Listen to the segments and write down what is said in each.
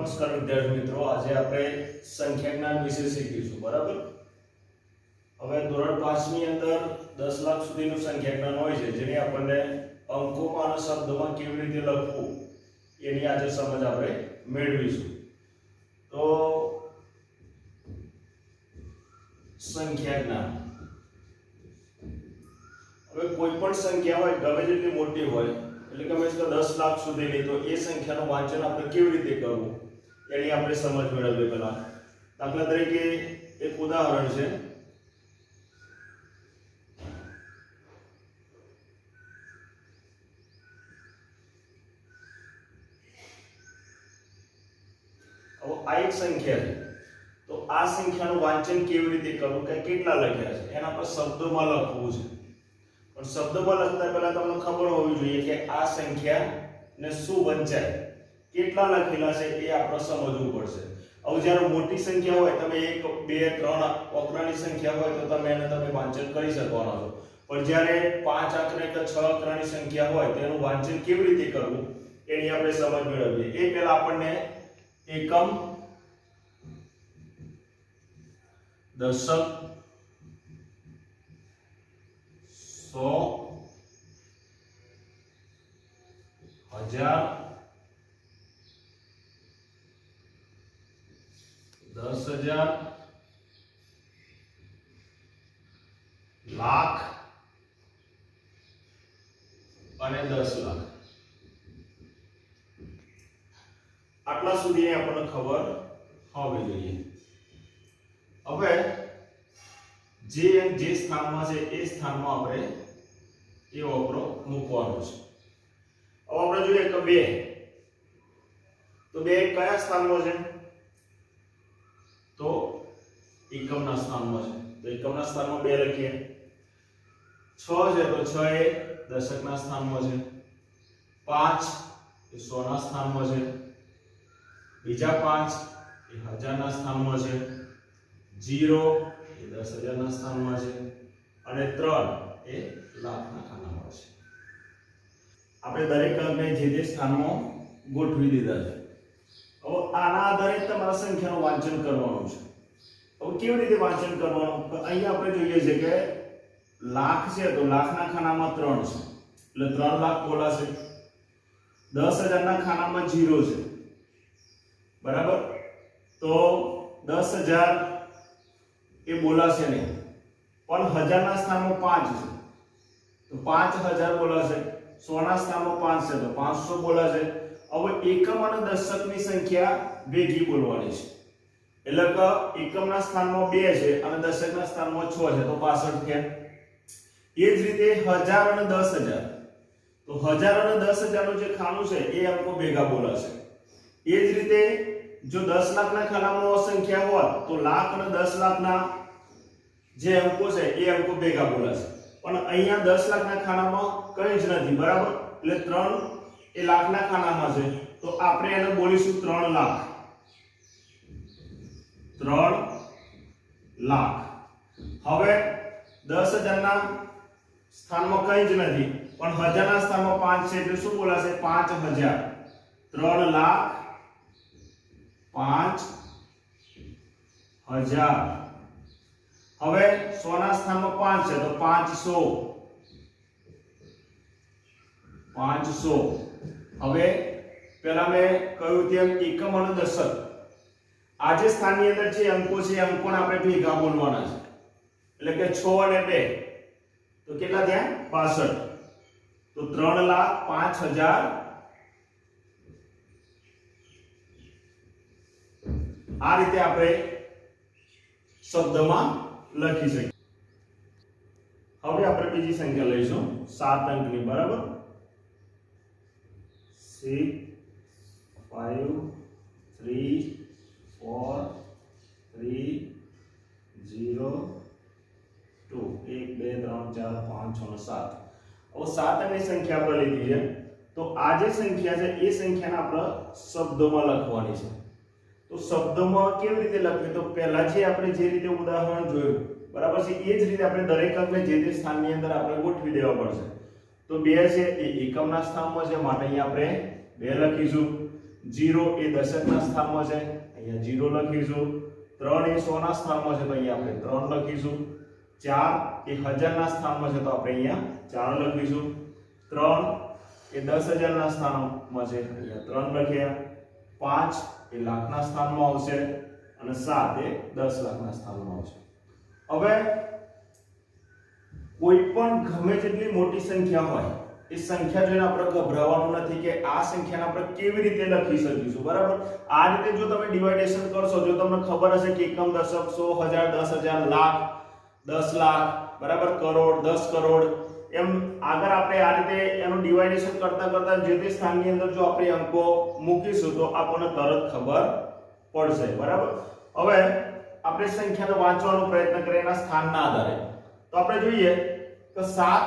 નમસ્કાર વિદ્યાર્થી મિત્રો, આજે આપણે સંખ્યા જ્ઞાન વિશે શીખીશું. બરાબર. હવે ધોરણ 5 ની અંદર 10 લાખ સુધીનું સંખ્યા જ્ઞાન હોય છે, જેને આપણને અંકોમાં અને શબ્દોમાં કેવી રીતે લખવું એની આજે સમજ આપણે મેળવીશું. તો સંખ્યા જ્ઞાન, હવે કોઈ પણ સંખ્યા હોય, ગમે તેટલી મોટી હોય, એટલે કે 10 લાખ સુધીની, તો એ સંખ્યાનું વાંચન આપણે કેવી રીતે કરવું એની આપણે સમજ મેળવીએ. પહેલા દાખલા તરીકે એક ઉદાહરણ છે. આ એક સંખ્યા છે, તો આ સંખ્યાનું વાંચન કેવી રીતે કરવું, કે કેટલા લખ્યા છે એના પર શબ્દોમાં લખવું છે. પણ શબ્દમાં લખતા પહેલા તમને ખબર હોવી જોઈએ કે આ સંખ્યાને શું વંચાય, કેટલા લખેલા છે એ આપણે સમજવું પડશે. હવે જ્યારે મોટી સંખ્યા હોય, તમે 1 2 3 આંકડાની સંખ્યા હોય તો તમે એને વાંચન કરી શકવાના છો. પણ જ્યારે 5 આંકડા કે 6 આંકડાની સંખ્યા હોય તેનું વાંચન કેવી રીતે કરવું એની આપણે સમજ મેળવીએ. એ પહેલા આપણને એકમ, દશક, સો, હજાર, 10,000, લાખ અને 10 લાખ, આટલા સુધી આપણને ખબર હોવી જોઈએ. હવે જે સ્થાનમાં છે એ સ્થાનમાં આપણે એ ઓપરો મૂકવાનો છે. હવે આપણે જોઈએ કે 2, તો 2 કયા સ્થાનમાં છે? તો એકમના સ્થાનમાં છે, તો એકમના સ્થાનમાં 2 લખીએ. 6 છે તો 6 એ દશકના સ્થાનમાં છે. 5 એ 100 ના સ્થાનમાં છે. બીજા 5 એ હજારના સ્થાનમાં છે. 0 એ 10,000 ના સ્થાનમાં છે અને 3 એ લાખના ખાનામાં છે. આપણે દરેક અંકને જે સ્થાનમાં ગોઠવી દીધા છે. હવે આના આધારે તમારા સંખ્યાનું વાંચન કરવાનું છે. હવે કેવી રીતે વાંચન કરવાનું? અહીંયા આપણે જોઈએ છે કે લાખ છે તો લાખના ખાનામાં 3 છે, એટલે 3 લાખ બોલાશે. 10,000 ના ખાનામાં 0 છે, બરાબર, તો 10,000 એ બોલાશે નહીં. પણ હજારના સ્થાનમાં 5 છે તો 5,000 બોલાશે. 100 ના સ્થાનમાં 5 છે તો 500 બોલાશે. હવે એકમ અને દશકની સંખ્યા ભેગી બોલવાની છે, એટલે કે એકમના સ્થાનમાં 2 છે અને દશકના સ્થાનમાં 6 છે તો 65 થયા. એ જ રીતે 1000 અને 10,000, તો 1000 અને 10,000 નું જે ખાનું છે એ અંકો ભેગા બોલાશે. એ જ રીતે જો 10 લાખના ખાનામાં સંખ્યા હોય તો લાખ અને 10 લાખના જે અંકો છે એ અંકો ભેગા બોલાશે. પણ અહીંયા 10 લાખના ખાનામાં કંઈ જ નથી, બરાબર, એટલે 3 એ લાખના ખાનામાં છે તો આપણે એને બોલીશું 3 લાખ. 3 લાખ. હવે 10,000 ના સ્થાનમાં કંઈ જ નથી, પણ 1000 ના સ્થાનમાં 5 છે એટલે શું બોલાશે? 5,000. 3 લાખ 5,000. હવે 100 ના સ્થાનમાં 5 છે તો 500. 500. હવે પહેલા મેં કહ્યું તેમ એકમ અને દશક, આ જે સ્થાનની અંદર જે અંકો છે એ અંકોને આપણે ભેગા બોલવાના છે, એટલે કે 6 અને 2 તો કેટલા થયા? 65. તો 3,05,000 આ રીતે આપણે શબ્દમાં લખી શકીએ. હવે આપણે બીજી સંખ્યા લઈશું 7 અંકની, બરાબર. 6 5 3 4 3 0 2 1 2 3 4 5 6 7. હવે 7 અંકની સંખ્યા આપણે લીધી છે, તો આ જે સંખ્યા છે એ સંખ્યાને આપણે શબ્દોમાં લખવાની છે. તો શબ્દોમાં કેવી રીતે લખવી? તો પહેલા જે આપણે જે રીતે ઉદાહરણ જોયું, બરાબર છે, એ જ રીતે આપણે દરેક અંકને જે સ્થાનની અંદર આપણે ગોઠવી દેવા પડશે. તો 2 છે એ એકમના સ્થાનમાં છે, માટે અહીંયા આપણે 2 લખીશું. 0 એ દશકના સ્થાનમાં છે, અહીંયા 0 લખીશું. 3 એ 100 ના સ્થાનમાં છે, તો અહીંયા આપણે 3 લખીશું. 4 એ હજારના સ્થાનમાં છે, તો આપણે અહીંયા 4 લખીશું. 3 એ 10,000 ના સ્થાનમાં છે, અહીંયા 3 લખ્યા. 5 એ લાખના સ્થાનમાં આવશે અને 7 એ 10 લાખના સ્થાનમાં આવશે. હવે કોઈ પણ ગમે તેટલી મોટી સંખ્યા હોય એ સંખ્યા જોઈને આપણે ગભરાવાનું નથી કે આ સંખ્યાને આપણે કેવી રીતે લખી શકીશું. બરાબર, આ રીતે જો તમે ડિવાઇડેશન કરશો, જો તમને ખબર હશે કે એકમ, દશક, 100, 1000, 10,000, લાખ, 10 લાખ, બરાબર, કરોડ, 10 કરોડ, એમ આગળ આપણે આ રીતે એનું ડિવાઇડેશન કરતા કરતા જે તે સ્થાનની અંદર જો આપણે અંકો મૂકીશું તો આપણને તરત ખબર પડશે. બરાબર, હવે આપણે સંખ્યાને વાંચવાનો પ્રયત્ન કરીએ એના સ્થાનના આધારે. તો આપણે જોઈએ કે 7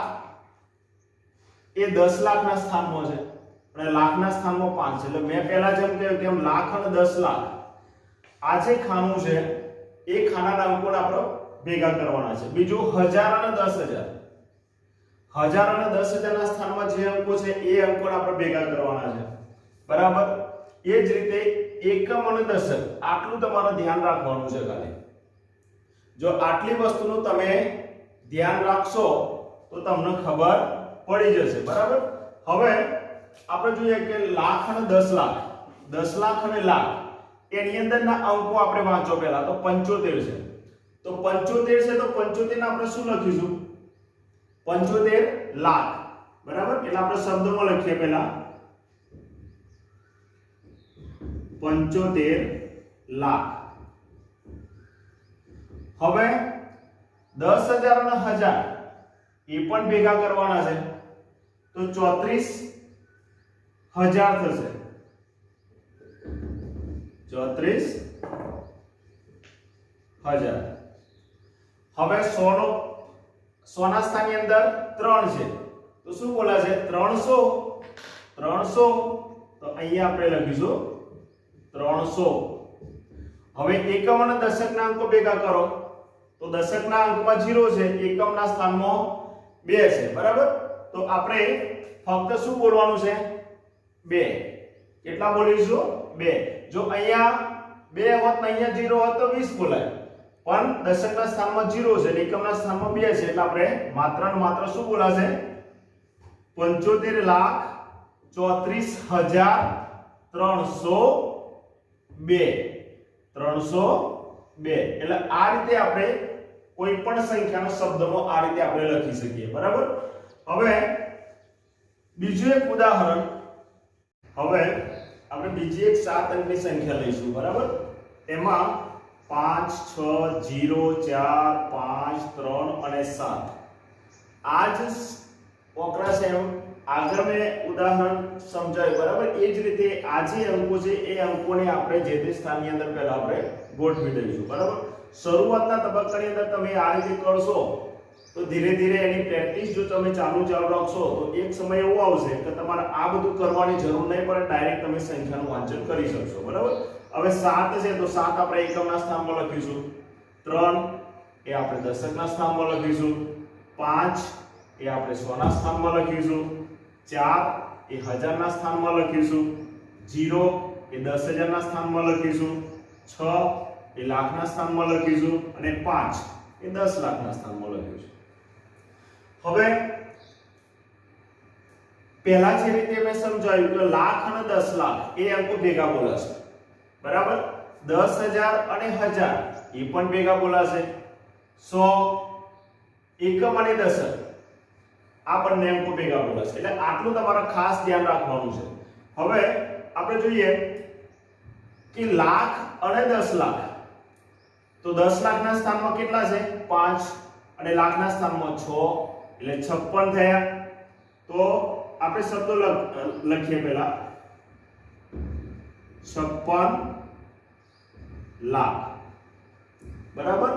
એ 10 લાખના સ્થાનમાં છે અને લાખના સ્થાનમાં 5 છે. એટલે મેં પહેલા જેમ કહ્યું તેમ લાખ અને 10 લાખ આ જે ખાનું છે એ ખાનાના અંકોને આપણે ભેગા કરવાના છે. બીજું 1000 અને 10,000, 1000 અને 10,000 ના સ્થાનમાં જે અંકો છે એ અંકોને આપણે ભેગા કરવાના છે. બરાબર, એ જ રીતે એકમ અને દશક આટલું તમારે ધ્યાન રાખવાનું છે. ખાલી જો આટલી વસ્તુનું તમે ધ્યાન રાખશો તો તમને ખબર પડી જશે. બરાબર, હવે આપણે જોઈએ કે લાખ અને 10 લાખ, 10 લાખ અને લાખ એની અંદરના અંકો આપણે વાંચો. પહેલા તો 75 છે, તો 75 છે, તો 75 ને આપણે શું લખીશું? 75 લાખ. બરાબર, એટલે આપણે શબ્દમાં લખીએ. પહેલા 75 લાખ. હવે 10,000 અને 1000 એ પણ ભેગા કરવાના છે, તો 34,000 થશે. 34,000. હવે 100 ના સ્થાનની અંદર 3 છે, તો શું બોલાશે? 300. 300, તો અહીંયા આપણે લખીશું 300. હવે એકમ અને દશકના અંકો ભેગા કરો, તો દશકના અંકમાં 0 છે, એકમના સ્થાનમાં 2 છે. બરાબર, તો આપણે ફક્ત શું બોલવાનું છે? 2. કેટલા બોલીશું? 2. જો અહીંયા 2 હોત ને અહીંયા 0 હોત તો 20 બોલાય, પણ દશકના સ્થાનમાં 0 છે અને એકમના સ્થાનમાં 2 છે, એટલે આપણે માત્ર ને માત્ર શું બોલાશે? 75,34,302. 302. એટલે આ રીતે આપણે કોઈ પણ સંખ્યાનો શબ્દમાં આ રીતે આપણે લખી શકીએ. બરાબર, હવે બીજું એક ઉદાહરણ. હવે આપણે બીજી એક 7 અંકની સંખ્યા લઈશું. બરાબર, એમાં 5 6 0 4 5 3 અને 7 આ જ ઓકરા છે. આગળ મેં ઉદાહરણ સમજાવ્યું. બરાબર, એ જ રીતે આ જે અંકો છે એ અંકોને આપણે જે તે સ્થાનની અંદર પહેલા આપણે ગોઠવી દઈશું. બરાબર, શરૂઆતના તબક્કાની અંદર તમે આ રીતે કરશો તો ધીરે ધીરે એની પ્રેક્ટિસ જો તમે ચાલુ રાખશો તો એક સમય એવો આવશે કે તમારે આ બધું કરવાની જરૂર નહીં પડે, ડાયરેક્ટ તમે સંખ્યાનું વાંચન કરી શકશો. બરાબર, હવે 7 છે, તો 7 આપણે એકમના સ્થાનમાં લખીશું. 3 એ આપણે દશકના સ્થાનમાં લખીશું. 5 એ આપણે 100 ના સ્થાનમાં લખીશું. 4 એ 1000 ના સ્થાનમાં લખીશું. 0 એ 10,000 ના સ્થાનમાં લખીશું. 6 એ લાખના સ્થાનમાં લખીશું અને 5 એ 10 લાખના સ્થાનમાં લખીશું. હવે પહેલા જે રીતે મેં સમજાવ્યું કે લાખ અને 10 લાખ એ અંકો ભેગા બોલાશે. બરાબર, 10,000 અને 1000 એ પણ ભેગા બોલાશે. 100 એકમ અને દશક આ બંને અંકો ભેગા બોલાશે. એટલે આટલું તમારે ખાસ ધ્યાન રાખવાનું છે. હવે આપણે જોઈએ કે લાખ અને 10 લાખ, તો 10 લાખના સ્થાનમાં કેટલા છે? 5 અને લાખના સ્થાનમાં 6 એટલે 56 થયા. તો આપણે શબ્દો લખીએ. પહેલા 56 લાખ. બરાબર,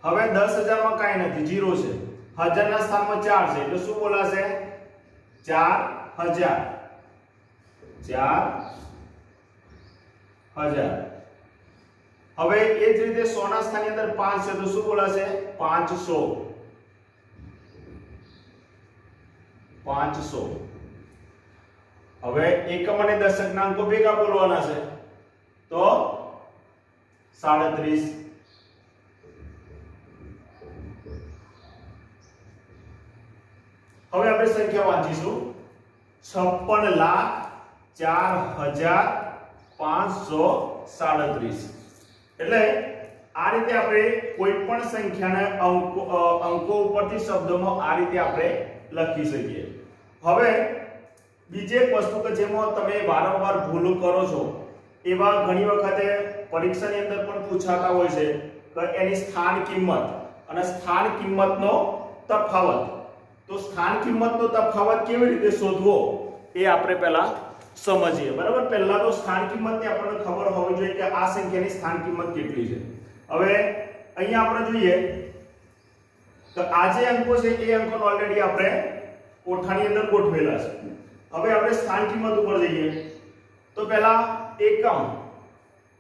હવે 10,000 માં કાંઈ નથી, 0 છે. 1000 ના સ્થાનમાં 4 છે, એટલે શું બોલાશે? 4,000. 4,000. હવે એ જ રીતે 100 ના સ્થાનની અંદર 5 છે, તો શું બોલાશે? 500. 500. હવે એકમ અને દશકના અંકો ભેગા બોલવાના છે તો 37. હવે આપણે સંખ્યા વાંચીશું 56,04,537. એટલે આ રીતે આપણે કોઈ પણ સંખ્યાને અંકો ઉપરથી શબ્દોમાં આ રીતે આપણે લખી શકીએ. હવે બીજી એક વસ્તુ કે જેમાં તમે વારંવાર ભૂલો કરો છો, એવા ઘણી વખતે પરીક્ષાની અંદર પણ પૂછાતા હોય છે કે એની સ્થાન કિંમત અને સ્થાન કિંમતનો તફાવત. તો સ્થાન કિંમતનો તફાવત કેવી રીતે શોધવો એ આપણે પહેલા સમજીએ. બરાબર, પહેલા તો સ્થાન કિંમતની આપણને ખબર હોવી જોઈએ કે આ સંખ્યાની સ્થાન કિંમત કેટલી છે. હવે અહીંયા આપણે જોઈએ તો આ જે અંકો છે એ અંકો ઓલરેડી આપણે કોઠાની અંદર ગોઠવેલા છે. હવે આપણે સ્થાન કિંમત ઉપર જઈએ તો પહેલા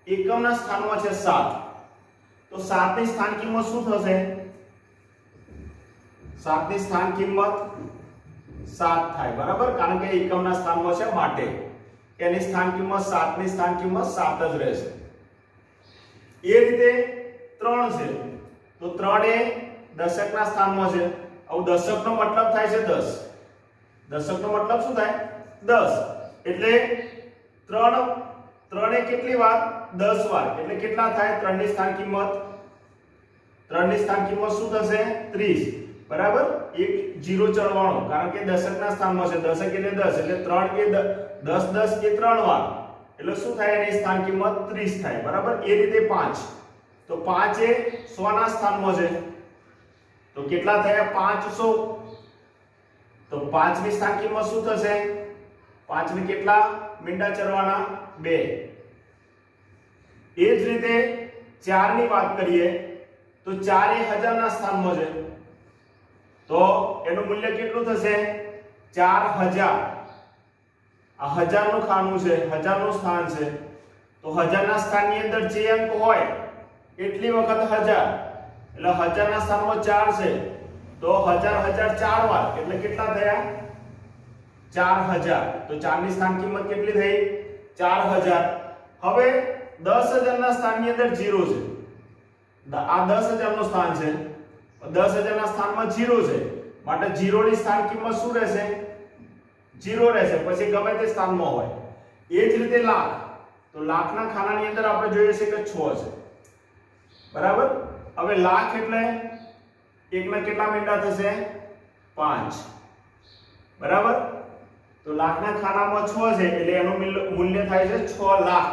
એકમના સ્થાનમાં છે 7. તો 7 ની સ્થાન કિંમત શું થશે? 7 ની સ્થાન કિંમત 7 થાય. બરાબર, કારણ કે એકમના સ્થાનમાં છે માટે એની સ્થાન કિંમત 7 ની સ્થાન કિંમત 7 જ રહેશે. એ રીતે 3 છે તો 3 એ દશકના સ્થાનમાં છે. હવે દશકનો મતલબ થાય છે 10. દશકનો મતલબ શું થાય? 10. એટલે 3 એ કેટલી વાર? 10 વાર. એટલે કેટલા થાય? 3 ની સ્થાન કિંમત શું થશે? 30. બરાબર, એક 0 ચડવાનો, કારણ કે દશકના સ્થાનમાં છે. દશક એટલે 10 એટલે 3 એ 10 10 એ 3 વાર. એટલે શું થાય? એની સ્થાન કિંમત 30 થાય. બરાબર, એ રીતે 5. તો 5 એ 100 ના સ્થાનમાં છે. તો કેટલા થયા? 500. તો 5 ની સ્થાન કિંમત શું થશે? 5 ને કેટલા મીંડા ચડવાના? 2. એ જ રીતે 4 ની વાત કરીએ તો 4 એ 1000 ના સ્થાનમાં છે. તો એનું મૂલ્ય કેટલું થશે? 4000. આ 1000 નું ખાનું છે, 1000 નું સ્થાન છે. તો 1000 ના સ્થાનની અંદર જે અંક હોય એટલી વખત 1000. એટલે 1000 ના સ્થાનમાં 4 છે તો 1000 4 વાર. એટલે કેટલા થયા? 4000. તો 4 ની સ્થાન કિંમત કેટલી થઈ? 4000. હવે 10000 ના સ્થાનની અંદર 0 છે. આ 10000 નું સ્થાન છે. 10000 ના સ્થાનમાં 0 છે માટે 0 ની સ્થાન કિંમત શું રહેશે? 0 રહેશે, પછી ગમે તે સ્થાનમાં હોય. એ જ રીતે લાખ. તો લાખના ખાનાની અંદર આપણે જોઈએ છે કે 6 છે. બરાબર, હવે લાખ એટલે એકના કેટલા મીંડા થશે? 5. બરાબર, તો લાખના ખાનામાં 6 છે એટલે એનું મૂલ્ય થાય છે 6 લાખ.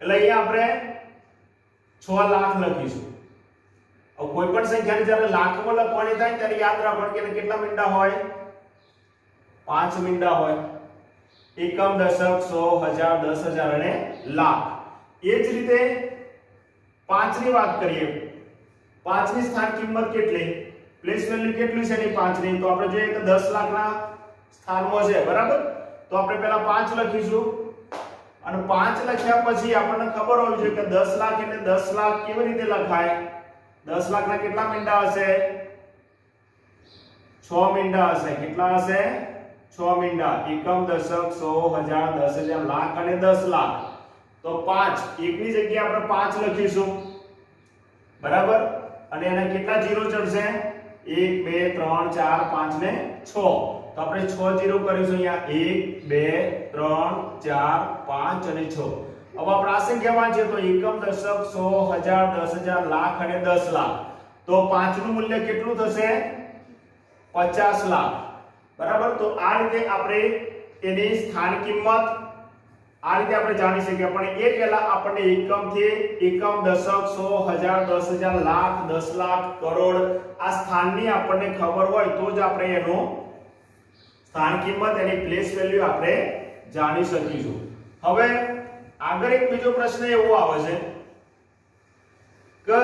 એટલે અહીંયા આપણે 6 લાખ લખીશું. હવે કોઈ પણ સંખ્યાને જ્યારે લાખમાં લખવાની થાય ત્યારે યાદ રાખવાનું કે કેટલા મીંડા હોય? 5 મીંડા હોય. એકમ, દશક, 100, 1000, 10000 અને લાખ. એ જ રીતે 5 ની વાત કરીએ. 5 ની સ્થાન કિંમત કેટલી? પ્લેસ વેલ્યુ કેટલી છે એની 5 ની? તો આપણે જોઈએ કે 10 લાખના સ્થાનમાં છે. બરાબર, તો આપણે પહેલા 5 લખીશું અને 5 લખ્યા પછી આપણને ખબર હોવી જોઈએ કે 10 લાખ એટલે 10 લાખ કેવી રીતે લખાય? 10 લાખના કેટલા મીંડા હશે? 6 મીંડા હશે. કેટલા હશે? 6 મીંડા. એકમ, દશક, 100, 1000, 10000, લાખ અને 10 લાખ. તો 5 એકની જગ્યાએ આપણે 5 લખીશું. બરાબર, અને એના કેટલા 0 ચડશે? 1 2 3 4 5 ને 6. તો આપણે 6 0 કરીશું અહીંયા. 1 2 3 4 5 અને 6. હવે આપણે આ સંખ્યા વાંચીએ તો એકમ, દશક, 100, 1000, 10000, લાખ અને 10 લાખ. તો 5 નું મૂલ્ય કેટલું થશે? 50 લાખ. બરાબર, તો આ રીતે આપણે એની સ્થાન કિંમત આ રીતે આપણે જાણી શકીએ. પણ એ પહેલા આપણને એકમથી એકમ, દશક, 100, 1000, 10000, લાખ, 10 લાખ, કરોડ આ સ્થાનની આપણને ખબર હોય તો જ આપણે એનો સ્થાન કિંમત એની પ્લેસ વેલ્યુ આપણે જાણી શકીશું. હવે આગળ એક બીજો પ્રશ્ન એવો આવે છે કે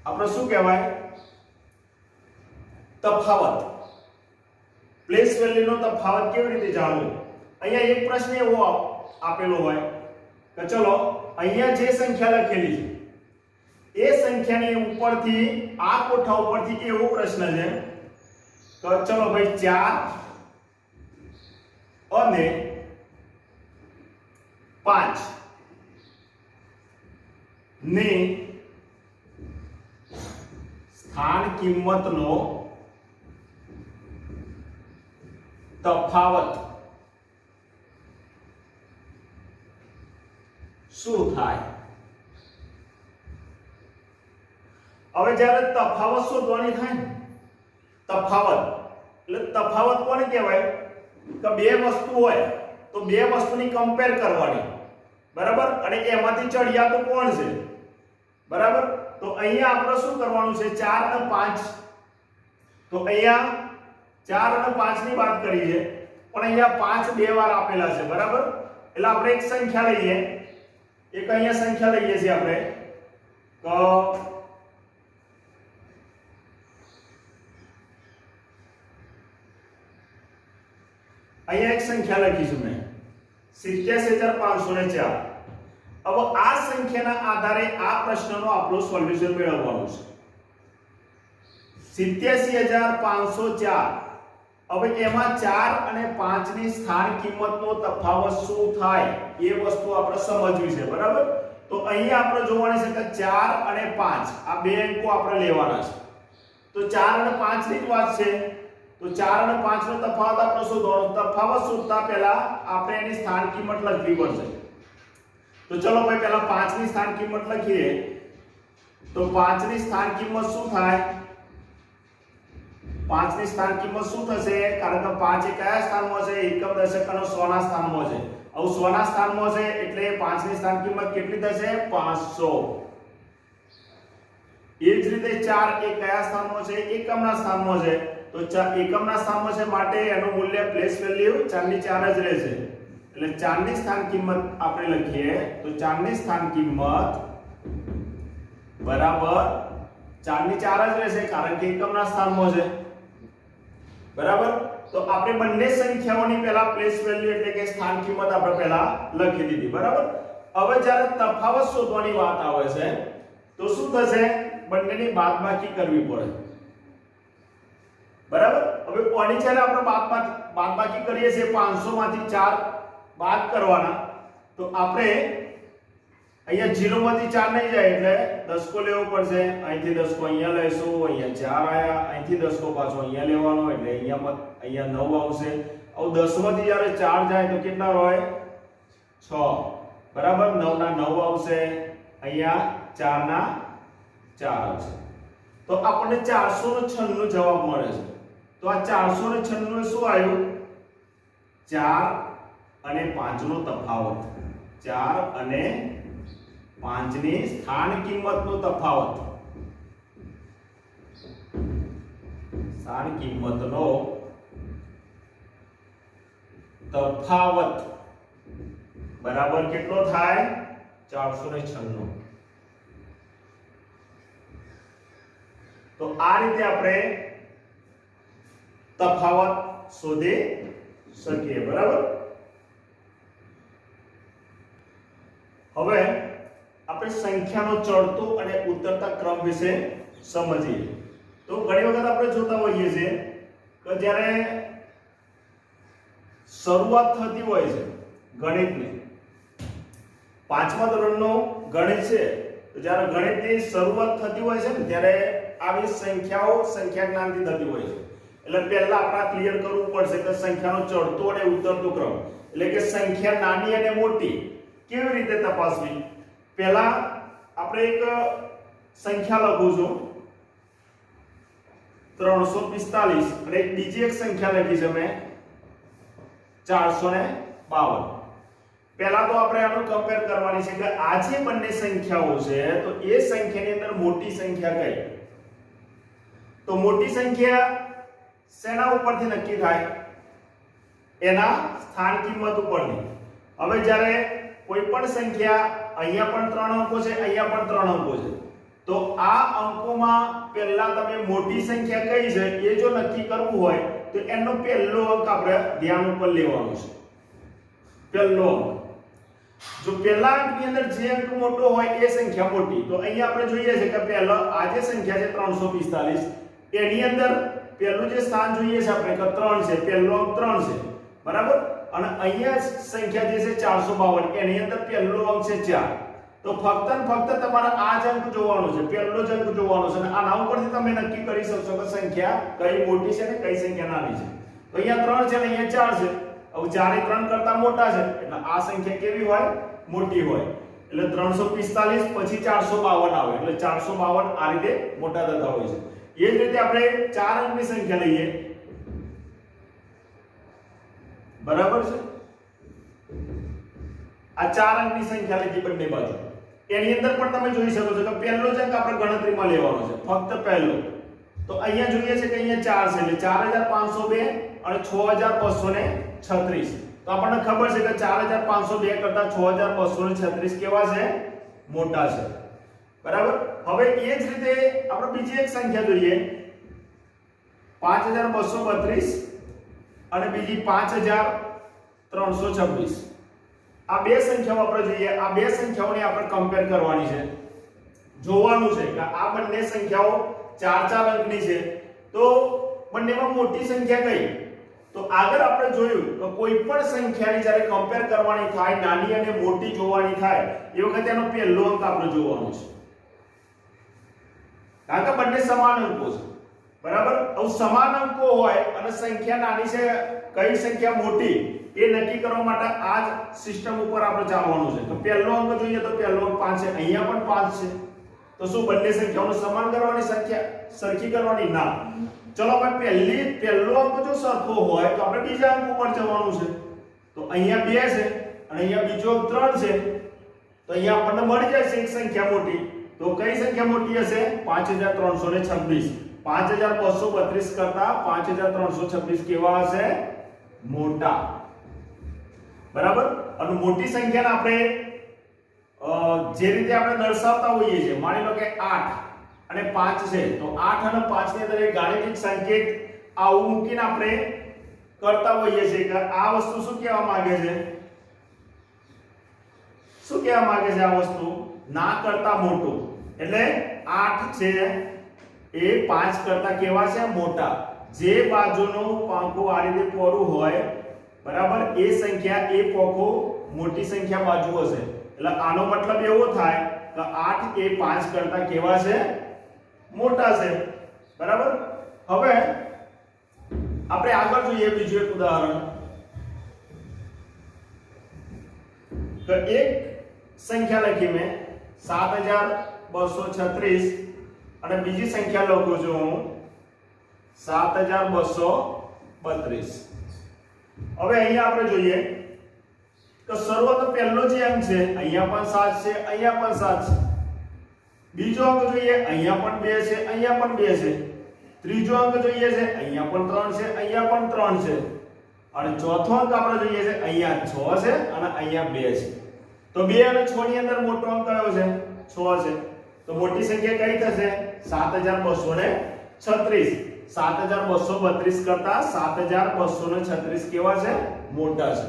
આપણે શું કહેવાય? તફાવત. પ્લેસ વેલ્યુનો તફાવત કેવી રીતે જાણવો? અહીંયા એક પ્રશ્ન એવો આપેલો હોય કે ચલો અહીંયા જે સંખ્યા લખેલી છે એ સંખ્યાની ઉપરથી આ કોઠા ઉપરથી એવો પ્રશ્ન છે તો ચલો ભાઈ 4 અને 5 ની સ્થાન કિંમતનો તફાવત શું થાય? હવે જ્યારે તફાવત શોધવાની થાય ને, તફાવત એટલે તફાવત કોને કહેવાય? કે બે વસ્તુ હોય તો બે વસ્તુની કમ્પેર કરવાની, બરાબર, અને એમાંથી ચડિયા તો કોણ છે, બરાબર. તો અહીંયા આપણે શું કરવાનું છે? 4 અને 5. તો અહીંયા 4 અને 5 ની વાત કરી છે, પણ અહીંયા 5 બે વાર આપેલા છે, બરાબર. એટલે આપણે એક સંખ્યા લઈએ, એક અહીંયા સંખ્યા લઈએ છીએ આપણે, તો અહીંયા એક સંખ્યા લખીશું મેં 87504. હવે આ સંખ્યાના આધારે આ પ્રશ્નનો આપણું સોલ્યુશન મેળવવાનું છે. 87504. હવે એમાં 4 અને 5 ની સ્થાન કિંમતનો તફાવત શું થાય એ વસ્તુ આપણે સમજવી છે, બરાબર. તો અહીંયા આપણે જોવાની છે કે 4 અને 5 આ બે અંકો આપણે લેવાના છે. તો 4 અને 5 ની જ વાત છે. તો 4 અને 5 નો તફાવત આપણે શોધવાનો. તફાવત શોધતા પહેલા આપણે એની સ્થાન કિંમત લખવી પડશે. તો ચલો ભાઈ પહેલા 5 ની સ્થાન કિંમત લખીએ. તો 5 ની સ્થાન કિંમત શું થાય? 5 ની સ્થાન કિંમત શું થશે? કારણ કે 5 એ કયા સ્થાનમાં છે? એકમ દશક અને 100 ના સ્થાનમાં છે. હવે 100 ના સ્થાનમાં છે એટલે 5 ની સ્થાન કિંમત કેટલી થશે? 500. એ જ રીતે 4 એ કયા સ્થાનમાં છે? એકમના સ્થાનમાં છે. તો એકમના સ્થાનમાં છે માટે એનું મૂલ્ય પ્લેસ વેલ્યુ 4 ની 4 જ રહેશે. એટલે 4 ની સ્થાન કિંમત આપણે લખીએ તો 4 ની સ્થાન કિંમત બરાબર 4 ની 4 જ રહેશે કારણ કે એકમના સ્થાનમાં છે, બરાબર. તો આપણે બંને સંખ્યાઓની પહેલા પ્લેસ વેલ્યુ એટલે કે સ્થાન કિંમત આપણે પહેલા લખી દીધી, બરાબર. હવે જ્યારે તફાવત શોધવાની વાત આવે છે તો શું થશે? બંનેની બાદબાકી કરવી પડે, બરાબર. હવે કોની છે ને આપણે બાદબાકી કરીએ છીએ 500 માંથી 4 બાદ કરવાના. તો આપણે અહીંયા 0 માંથી 4 નહીં જાય એટલે દસકો લેવો પડશે. અહીંથી દસકો અહીંયા લઈશું, અહીંયા 4 આયા, અહીંથી દસકો પાછો અહીંયા લેવાનો એટલે અહીંયા 9 આવશે. હવે 10 માંથી જ્યારે 4 જાય તો કેટલા હોય? 6, બરાબર. 9 ના 9 આવશે, અહીંયા 4 ના 4 આવશે. તો આપણને 496 જવાબ મળે છે. તો આ 496 શું આવ્યું? 4 અને 5 નો તફાવત. 4 અને 5 ની સ્થાન કિંમતનો તફાવત. સ્થાન કિંમતનો તફાવત બરાબર કેટલો થાય? 496. તો આ રીતે આપણે તફાવત શોધી શકીએ, બરાબર. હવે આપણે સંખ્યાનો ચડતો અને ઉતરતા ક્રમ વિશે સમજીએ. તો ઘણી વખત આપણે જોતા હોઈએ છીએ કે જ્યારે શરૂઆત થતી હોય છે ગણિતની, 5મા ધોરણનો ગણિત છે, તો જ્યારે ગણિતની શરૂઆત થતી હોય છે ને ત્યારે આવી સંખ્યાઓ સંખ્યા જ્ઞાનથી થતી હોય છે. એટલે પહેલા આપણે ક્લિયર કરવું પડશે કે સંખ્યાનો ચડતો અને ઉતરતો ક્રમ એટલે કે સંખ્યા નાની અને મોટી કેવી રીતે તપાસવી. પહેલા આપણે એક સંખ્યા લખું છું 345 અને એક બીજી એક સંખ્યા લખી છે મેં 452. પહેલા તો આપણે આનું કમ્પેર કરવાની છે કે આ જે બંને સંખ્યાઓ છે તો એ સંખ્યાની અંદર મોટી સંખ્યા કઈ? તો મોટી સંખ્યા શેના ઉપરથી નક્કી થાય? એના સ્થાન કિંમત ઉપરથી. હવે જ્યારે કોઈ પણ સંખ્યા અહીંયા પણ 3 અંકો છે, અહીંયા પણ 3 અંકો છે, તો આ અંકોમાં પહેલા તમે મોટી સંખ્યા કઈ છે એ જો નક્કી કરવું હોય તો એનો પહેલો અંક આપણે ધ્યાન ઉપર લેવાનો છે. પહેલો અંક જો પહેલા અંકની અંદર જે અંક મોટો હોય એ સંખ્યા મોટી. તો અહીંયા આપણે જોઈએ છે કે પહેલા આ જે સંખ્યા છે 345 એની અંદર પહેલું જે સ્થાન જોઈએ છે આપણે કે 3 છે, પહેલો અંક 3 છે, બરાબર. અને અહીંયા સંખ્યા જે છે 452 એની અંદર પહેલો અંક છે 4 તો ફક્ત ને ફક્ત તમારે આ જ અંક જોવાનો છે પહેલો જ અંક જોવાનો છે અને આના ઉપરથી તમે નક્કી કરી શકશો કે સંખ્યા કઈ મોટી છે ને કઈ સંખ્યા નાની છે તો અહીંયા 3 છે ને અહીંયા 4 છે હવે 4 એ 3 કરતા મોટા છે એટલે આ સંખ્યા કેવી હોય મોટી હોય એટલે 345 પછી 452 આવે એટલે 452 આ રીતે મોટા થતા હોય છે એ જ રીતે આપણે 4 અંકની સંખ્યા લઈએ બરાબર છે આ 4 અંકની સંખ્યા લીધી બંને બાજુ એની અંદર પણ તમે જોઈ શકો છો કે પહેલો જ અંક આપણે ગણતરીમાં લેવાનો છે ફક્ત પહેલો તો અહીંયા જોઈએ છે કે અહીંયા 4 છે એટલે 4502 અને 6236 તો આપણને ખબર છે કે 4502 કરતા 6236 કેવા છે મોટા છે બરાબર હવે એ જ રીતે આપણે બીજી એક સંખ્યા જોઈએ 5232 અને બીજી 5326 આ બે સંખ્યાઓ આપણે જોઈએ આ બે સંખ્યાઓને આપણે કમ્પેર કરવાની છે જોવાનું છે કે આ બંને સંખ્યાઓ 4 અંકની છે તો બંનેમાં મોટી સંખ્યા કઈ તો આગળ આપણે જોયું કે કોઈ પણ સંખ્યાની જ્યારે કમ્પેર કરવાની થાય નાની અને મોટી જોવાની થાય એ વખતે એનો પહેલો અંક આપણે જોવાનો છે કારણ કે બંને સમાન અંકો છે બરાબર હવે સમાન અંકો હોય અને સંખ્યા નાની છે કઈ સંખ્યા મોટી એ નક્કી કરવા માટે આ જ સિસ્ટમ ઉપર આપણે ચાલવાનું છે તો પહેલો અંક જોઈએ તો પહેલો અંક 5 છે અહીંયા પણ 5 છે તો શું બંને સંખ્યાઓને સમાન કરવાની સંખ્યા સરખી કરવાની ના ચલો ભાઈ પહેલો અંક જો સરખો હોય તો આપણે બીજા અંક ઉપર જવાનું છે તો અહીંયા 2 છે અને અહીંયા બીજો અંક 3 છે તો અહીંયા આપણને મળી જાય છે એક સંખ્યા મોટી તો કઈ સંખ્યા મોટી હશે 5326 5232 કરતા 5326 કેવા હશે મોટા બરાબર અને મોટી સંખ્યાને આપણે જે રીતે આપણે દર્શાવતા હોઈએ છીએ માની લો કે 8 અને 5 છે તો 8 અને 5 ની અંદર એક ગાણિતિક સંકેત આવું મૂકીને આપણે કરતા હોઈએ છીએ કે આ વસ્તુ શું કહેવા માંગે છે આ વસ્તુ ના કરતા મોટું એટલે 8 છે એ 5 કરતા કેવા છે મોટા જે બાજુનો પાંખો આ રીતે પહોળું હોય બરાબર એ સંખ્યા એ પાંખો મોટી સંખ્યા બાજુ હશે એટલે આનો મતલબ એવો થાય કે 8 એ 5 કરતા કેવા છે મોટા છે બરાબર હવે આપણે આગળ જોઈએ બીજું એક ઉદાહરણ કે એક સંખ્યા લખી મેં 7236 અને બીજી સંખ્યા લખું છું હું 7232 હવે અહીંયા આપણે જોઈએ તો શરૂઆતનો પહેલો જે અંક છે અહીંયા પણ 7 છે અહીંયા પણ 7 છે બીજો અંક જોઈએ અહીંયા પણ 2 છે અહીંયા પણ 2 છે ત્રીજો અંક જોઈએ છે અહીંયા પણ 3 છે અહીંયા પણ 3 છે અને ચોથો અંક આપણે જોઈએ છે અહીંયા 6 છે અને અહીંયા 2 છે તો 2 અને 6 ની અંદર મોટો અંક કયો છે 6 છે તો મોટી સંખ્યા કઈ થશે 7236 7232 કરતા 7236 કેવા છે મોટા છે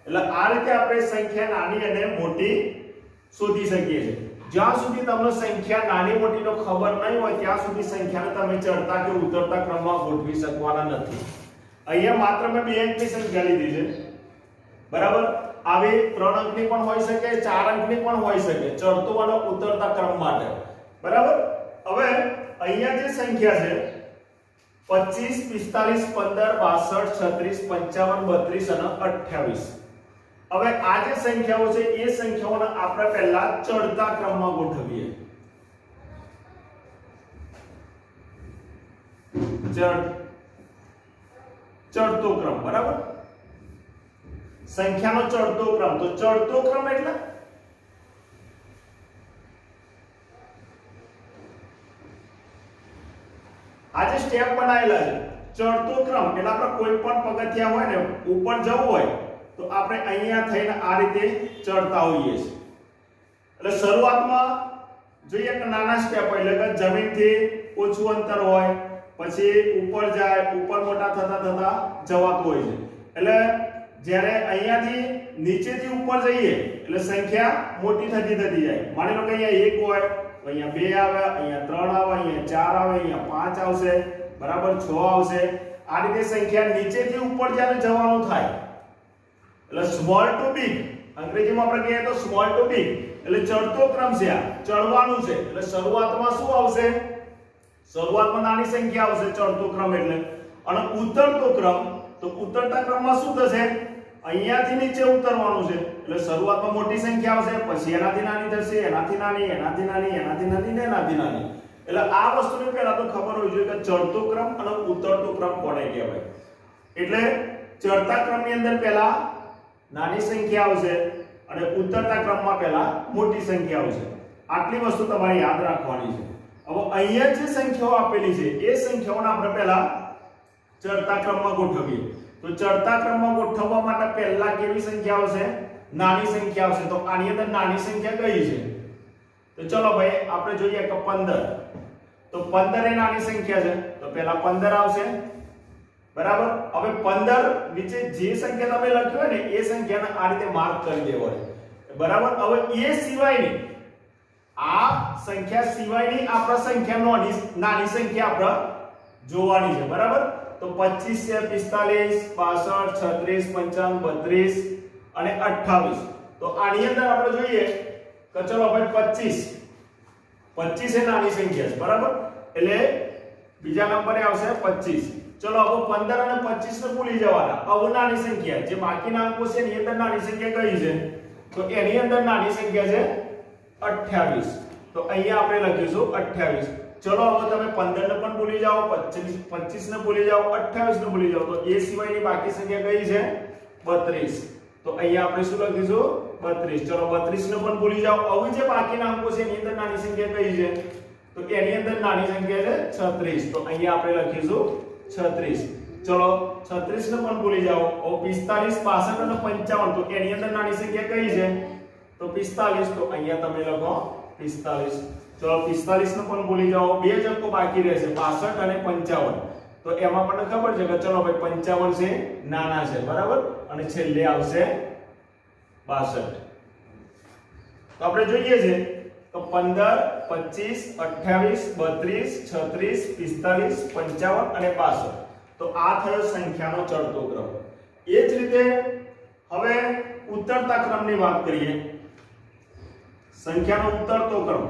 એટલે આ રીતે આપણે સંખ્યા નાની અને મોટી શોધી શકીએ છીએ જ્યાં સુધી તમને સંખ્યા નાની મોટીનો ખબર નહીં હોય ત્યાં સુધી સંખ્યાને તમે ચડતા કે ઉતરતા ક્રમમાં ગોઠવી શકવાના નથી અહીંયા માત્ર મેં 2 અંકની સંખ્યા લીધી છે બરાબર આવી 3 અંકની પણ હોઈ શકે 4 અંકની પણ હોઈ શકે ચડતો અને ઉતરતા ક્રમ માટે બરાબર હવે અહીંયા જે સંખ્યા છે 25 45 15 62 36 55 32 અને 28 હવે આ જે સંખ્યાઓ છે એ સંખ્યાઓને આપણે પહેલા ચડતા ક્રમમાં ગોઠવીએ ચડતો ક્રમ બરાબર સંખ્યાનો ચડતો ક્રમ તો ચડતો ક્રમ એટલે આ જે સ્ટેપ બનાવેલા છે ચડતો ક્રમ એટલે આપણે કોઈ પણ પગથિયા હોય ને ઉપર જવું હોય તો આપણે અહીંયા થઈને આ રીતે ચડતા હોઈએ છીએ એટલે શરૂઆતમાં જોઈએ કે નાના સ્ટેપ હોય એટલે કે જમીનથી ઓછું અંતર હોય પછી ઉપર જાય ઉપર મોટા થતા થતા જવાતું હોય છે એટલે જ્યારે અહીંયાથી નીચેથી ઉપર જઈએ એટલે સંખ્યા મોટી થતી જાય માની લો કે અહીંયા 1 હોય તો અહીંયા 2 આવે અહીંયા 3 આવે અહીંયા 4 આવે અહીંયા 5 આવશે બરાબર 6 આવશે આ રીતે સંખ્યા નીચેથી ઉપર જ્યારે જવાનું થાય એટલે સ્મોલ ટુ બિગ, અંગ્રેજીમાં આપણે કહીએ તો સ્મોલ ટુ બિગ, એટલે ચડતો ક્રમ છે, આ ચડવાનું છે. એટલે શરૂઆતમાં શું આવશે? શરૂઆતમાં નાની સંખ્યા આવશે ચડતો ક્રમ એટલે. અને ઉતરતો ક્રમ, તો ઉતરતા ક્રમમાં શું થશે? અહીંયાથી નીચે ઉતરવાનું છે. એટલે શરૂઆતમાં મોટી સંખ્યા આવશે, પછી એનાથી નાની થશે, એનાથી નાની, એનાથી નાની, એનાથી નાની ને એનાથી નાની. એટલે આ વસ્તુને પહેલા તો ખબર હોવી જોઈએ કે ચડતો ક્રમ અને ઉતરતો ક્રમ કોને કહેવાય. એટલે ચડતા ક્રમની અંદર પહેલા નાની સંખ્યા આવશે અને ઉતરતા ક્રમમાં પહેલા મોટી સંખ્યા આવશે. આટલી વસ્તુ તમારે યાદ રાખવાની છે. હવે અહીંયા જે સંખ્યાઓ આપેલી છે એ સંખ્યાઓને આપણે પહેલા ચડતા ક્રમમાં ગોઠવીએ. તો ચડતા ક્રમમાં ગોઠવવા માટે પહેલા કેવી સંખ્યા આવશે? નાની સંખ્યા આવશે. તો આની અંદર નાની સંખ્યા કઈ છે? તો ચલો ભાઈ આપણે જોઈએ કે 15. તો 15 એ નાની સંખ્યા છે, તો પહેલા 15 આવશે. બરાબર. હવે 15 નીચે જે સંખ્યા તમે લખ્યો હોય ને એ સંખ્યાને આ રીતે માર્ક કરી દેવાની. બરાબર. હવે એ સિવાયની આ સંખ્યા સિવાયની આપણે સંખ્યાનો નાની સંખ્યા આપણે જોવાની છે. બરાબર. તો 25 છે, 45, 65, 36, 55, 32 અને 28. તો આની અંદર આપણે જોઈએ કે ચલો ભાઈ 25 એ નાની સંખ્યા છે. બરાબર. એટલે બીજા નંબરે આવશે 25. ચલો હવે 15 અને 25 ને ભૂલી જવાના. હવે નાની સંખ્યા જે બાકીના અંકો છે એની અંદર નાની સંખ્યા કઈ છે? તો એની અંદર નાની સંખ્યા છે 28. તો અહીંયા આપણે લખીશું 28. ચલો હવે તમે 15 ને પણ ભૂલી જાઓ, 25 ને ભૂલી જાઓ, 28 ને ભૂલી જાઓ, તો એ સિવાયની બાકી સંખ્યા કઈ છે? 32. તો અહીંયા આપણે શું લખીશું? 32. ચલો 32 ને પણ ભૂલી જાઓ. હવે જે બાકીના અંકો છે એની અંદર નાની સંખ્યા કઈ છે? તો એની અંદર નાની સંખ્યા છે 36. તો અહીંયા આપણે લખીશું 36. ચલો 36 ને પણ ભૂલી જાઓ. હવે 45, 62 અને 55, તો એની અંદર નાની સંખ્યા કઈ છે? તો 45. તો અહીંયા તમે લખો 45. ચલો 45 ને પણ ભૂલી જાઓ. બે જ અંકો બાકી રહેશે 62 અને 55. તો એમાં પણ ખબર છે કે ચલો ભાઈ 55 છે નાના છે. બરાબર. અને છેલ્લે આવશે 62. તો આપણે જોઈએ છે તો 15, 25, 28, 32, 36, 45, 55 અને 62. તો આ થયો સંખ્યાનો ચડતો ક્રમ. એ જ રીતે હવે ઉતરતા ક્રમની વાત કરીએ. સંખ્યાનો ઉતરતો ક્રમ.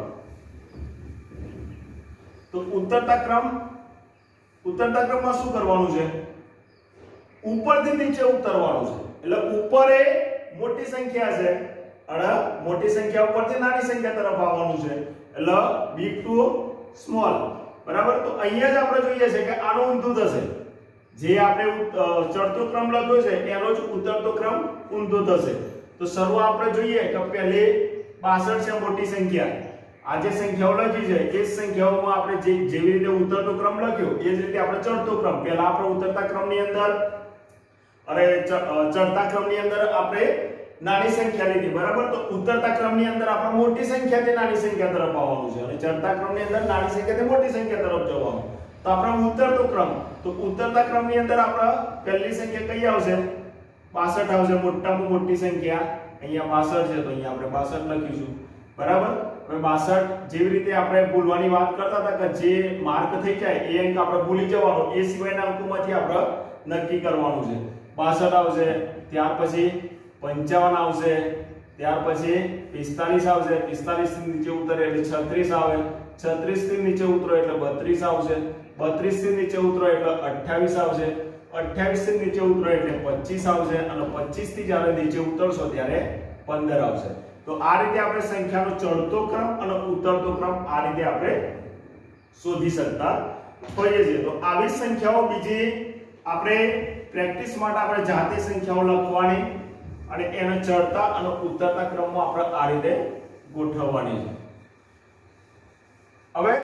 તો ઉતરતા ક્રમમાં શું કરવાનું છે? ઉપરથી નીચે ઉતરવાનું છે. એટલે ઉપર એ મોટી સંખ્યા છે અને મોટી સંખ્યા ઉપરથી નાની સંખ્યા તરફ આવવાનું છે. એટલે big to small. બરાબર. તો અહીંયા જ આપણે જોઈએ છે કે આનું ઊંધું થશે. જે આપણે ચડતો ક્રમ લખ્યો છે એનો જ ઉતરતો ક્રમ ઊંધો થશે. તો શરૂઆત આપણે જોઈએ કે પહેલી 62 છે મોટી સંખ્યા. આ જે સંખ્યાઓ લખી છે એ સંખ્યાઓમાં આપણે જેવી રીતે ઉતરતો ક્રમ લખ્યો એ જ રીતે આપણે ચડતો ક્રમ. પહેલા આપણે ઉતરતા ક્રમની અંદર ચડતા ક્રમની અંદર આપણે નાની સંખ્યા લીધી. બરાબર. તો ઉતરતા ક્રમની અંદર આપણે મોટી સંખ્યાથી નાની સંખ્યા તરફ આવવાનું છે અને ચડતા ક્રમની અંદર નાની સંખ્યાથી મોટી સંખ્યા તરફ જવાનું. તો આપણે ઉતરતો ક્રમ. તો ઉતરતા ક્રમની અંદર આપણે પહેલી સંખ્યા કઈ આવશે? 62 આવશે. મોટામાં મોટી સંખ્યા અહીંયા 62 છે, તો અહીંયા આપણે 62 લખીશું. બરાબર. હવે 62 જેવી રીતે આપણે ભૂલવાની વાત કરતા હતા કે જે માર્ક થઈ જાય એ અંક આપણે ભૂલી જવાનો, એ સિવાયના અંકોમાંથી આપણે નક્કી કરવાનું છે. 62 આવશે, ત્યાર પછી 55 આવશે, ત્યાર પછી 45 આવશે, 45 થી નીચે ઉતરે એટલે 36 આવે, 36 થી નીચે ઉતરો એટલે 32 આવશે, 32 થી નીચે ઉતરો એટલે 28 આવશે, 28 થી નીચે ઉતરો એટલે 25 આવશે અને 25 થી જ્યારે નીચે ઉતરશો ત્યારે 15 આવશે. તો આ રીતે આપણે સંખ્યાનો ચડતો ક્રમ અને ઉતરતો ક્રમ આ રીતે આપણે શોધી શકતા હોઈએ છીએ. તો આવી સંખ્યાઓ બીજી આપણે પ્રેક્ટિસ માટે આપણે જાતે સંખ્યાઓ લખવાની અને એને ચડતા અને ઉતરતા ક્રમમાં આપણે આ રીતે ગોઠવવાની છે. હવે